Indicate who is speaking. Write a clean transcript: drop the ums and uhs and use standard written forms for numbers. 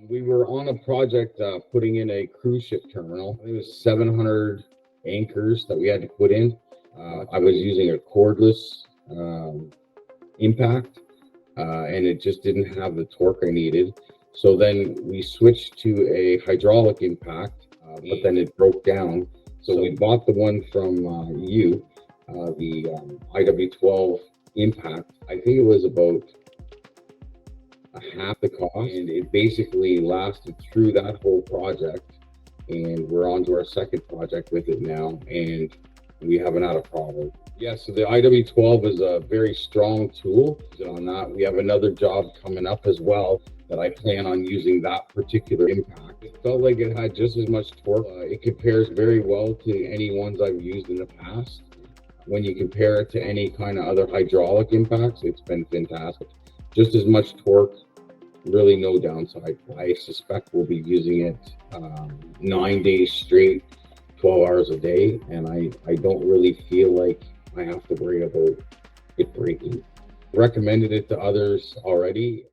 Speaker 1: We were on a project putting in a cruise ship terminal. It was 700 anchors that we had to put in. I was using a cordless impact, and it just didn't have the torque I needed. So then we switched to a hydraulic impact, but then it broke down. So we bought the one from the IW12 impact. I think it was about half the cost, and it basically lasted through that whole project. And we're on to our second project with it now, and we haven't had a problem. Yeah, so the IW12 is a very strong tool. On that, we have another job coming up as well that I plan on using that particular impact. It felt like it had just as much torque. It compares very well to any ones I've used in the past. When you compare it to any kind of other hydraulic impacts, it's been fantastic. Just as much torque, really no downside. I suspect we'll be using it 9 days straight, 12 hours a day, and I don't really feel like I have to worry about it breaking. Recommended it to others already.